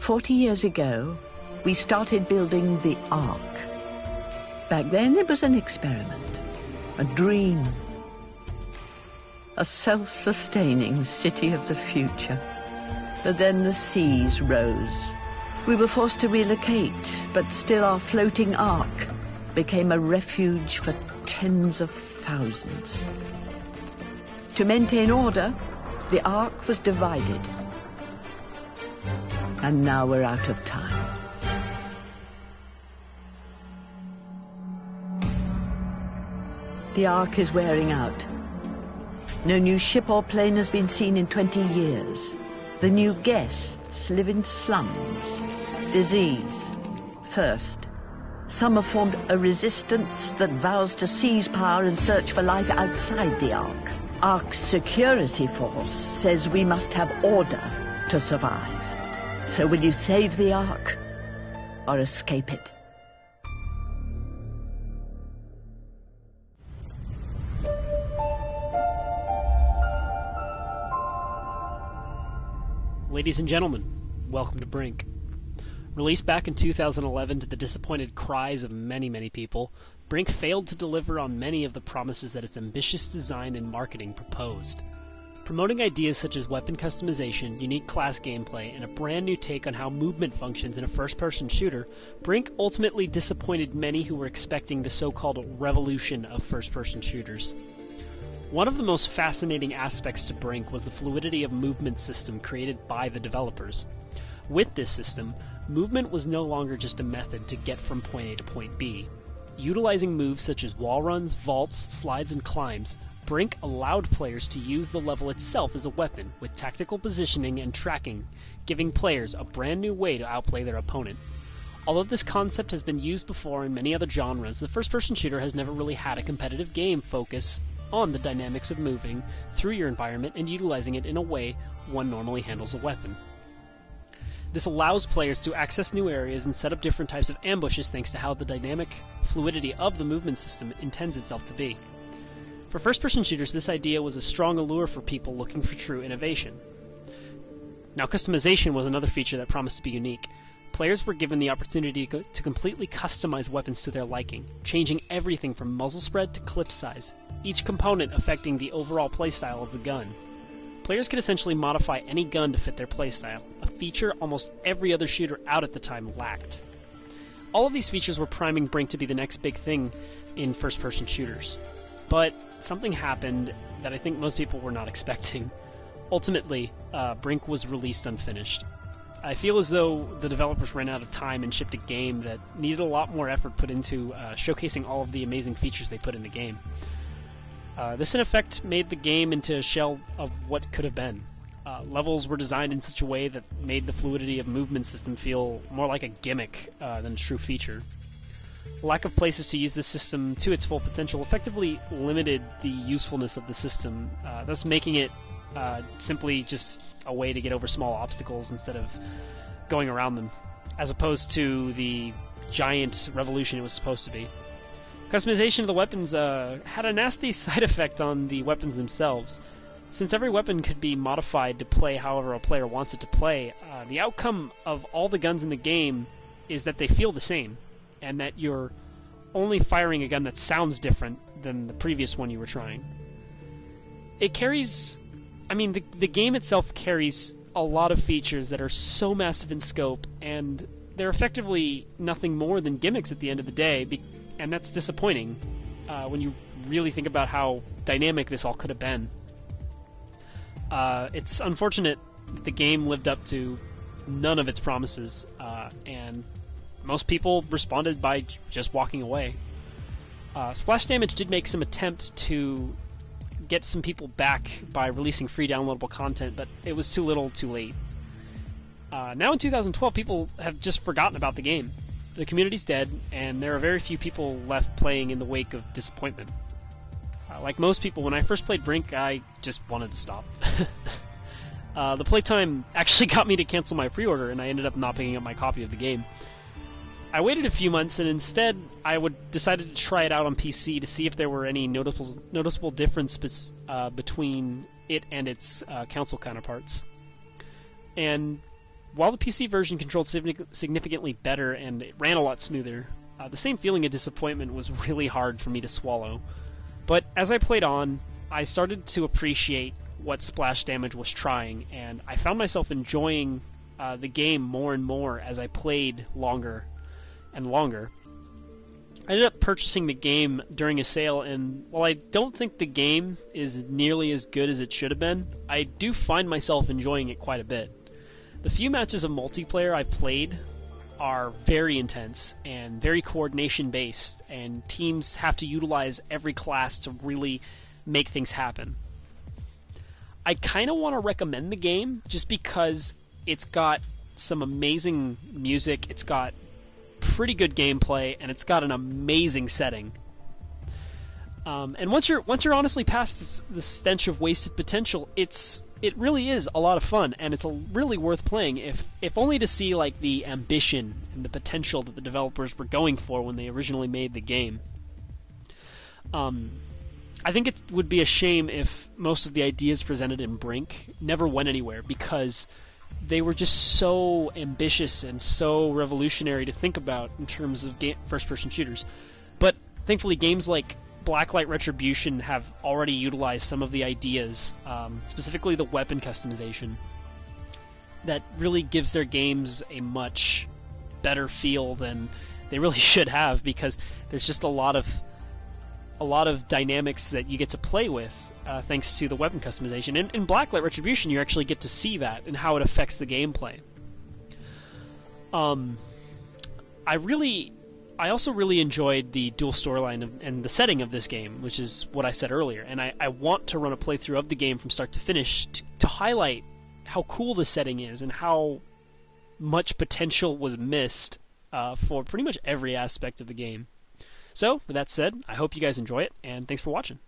40 years ago, we started building the Ark. Back then, it was an experiment, a dream, a self-sustaining city of the future. But then the seas rose. We were forced to relocate, but still our floating Ark became a refuge for tens of thousands. To maintain order, the Ark was divided. And now we're out of time. The Ark is wearing out. No new ship or plane has been seen in 20 years. The new guests live in slums, disease, thirst. Some have formed a resistance that vows to seize power and search for life outside the Ark. Ark's security force says we must have order to survive. So will you save the Ark or escape it? Ladies and gentlemen, welcome to Brink. Released back in 2011 to the disappointed cries of many people, Brink failed to deliver on many of the promises that its ambitious design and marketing proposed. Promoting ideas such as weapon customization, unique class gameplay, and a brand new take on how movement functions in a first-person shooter, Brink ultimately disappointed many who were expecting the so-called revolution of first-person shooters. One of the most fascinating aspects to Brink was the Fluidity of Movement system created by the developers. With this system, movement was no longer just a method to get from point A to point B. Utilizing moves such as wall runs, vaults, slides, and climbs, Brink allowed players to use the level itself as a weapon, with tactical positioning and tracking, giving players a brand new way to outplay their opponent. Although this concept has been used before in many other genres, the first-person shooter has never really had a competitive game focus on the dynamics of moving through your environment and utilizing it in a way one normally handles a weapon. This allows players to access new areas and set up different types of ambushes thanks to how the dynamic fluidity of the movement system intends itself to be. For first-person shooters, this idea was a strong allure for people looking for true innovation. Now, customization was another feature that promised to be unique. Players were given the opportunity to completely customize weapons to their liking, changing everything from muzzle spread to clip size, each component affecting the overall playstyle of the gun. Players could essentially modify any gun to fit their playstyle, a feature almost every other shooter out at the time lacked. All of these features were priming Brink to be the next big thing in first-person shooters. But something happened that I think most people were not expecting. Ultimately, Brink was released unfinished. I feel as though the developers ran out of time and shipped a game that needed a lot more effort put into showcasing all of the amazing features they put in the game. This, in effect, made the game into a shell of what could have been. Levels were designed in such a way that made the Fluidity of Movement system feel more like a gimmick than a true feature. Lack of places to use this system to its full potential effectively limited the usefulness of the system, thus making it simply just a way to get over small obstacles instead of going around them, as opposed to the giant revolution it was supposed to be. Customization of the weapons had a nasty side effect on the weapons themselves. Since every weapon could be modified to play however a player wants it to play, the outcome of all the guns in the game is that they feel the same, and that you're only firing a gun that sounds different than the previous one you were trying. It carries... the game itself carries a lot of features that are so massive in scope, and they're effectively nothing more than gimmicks at the end of the day, and that's disappointing when you really think about how dynamic this all could have been. It's unfortunate that the game lived up to none of its promises, and most people responded by just walking away. Splash Damage did make some attempt to get some people back by releasing free downloadable content, but it was too little too late. Now in 2012, people have just forgotten about the game. The community's dead, and there are very few people left playing in the wake of disappointment. Like most people, when I first played Brink, I just wanted to stop. The playtime actually got me to cancel my pre-order, and I ended up not picking up my copy of the game. I waited a few months, and instead I decided to try it out on PC to see if there were any noticeable difference between it and its console counterparts. And while the PC version controlled significantly better and it ran a lot smoother, the same feeling of disappointment was really hard for me to swallow. But as I played on, I started to appreciate what Splash Damage was trying, and I found myself enjoying the game more and more as I played longer and longer. I ended up purchasing the game during a sale, and while I don't think the game is nearly as good as it should have been, I do find myself enjoying it quite a bit. The few matches of multiplayer I played are very intense and very coordination-based, and teams have to utilize every class to really make things happen. I kind of want to recommend the game just because it's got some amazing music, it's got pretty good gameplay, and it's got an amazing setting. And once you're honestly past the stench of wasted potential, it really is a lot of fun, and it's really worth playing, if only to see like the ambition and the potential that the developers were going for when they originally made the game. I think it would be a shame if most of the ideas presented in Brink never went anywhere, because they were just so ambitious and so revolutionary to think about in terms of first-person shooters. But thankfully, games like Blacklight Retribution have already utilized some of the ideas, specifically the weapon customization, that really gives their games a much better feel than they really should have, because there's just a lot of dynamics that you get to play with thanks to the weapon customization. In Blacklight Retribution, you actually get to see that and how it affects the gameplay. I also really enjoyed the dual storyline and the setting of this game, which is what I said earlier. And I want to run a playthrough of the game from start to finish to highlight how cool the setting is and how much potential was missed for pretty much every aspect of the game. So, with that said, I hope you guys enjoy it, and thanks for watching.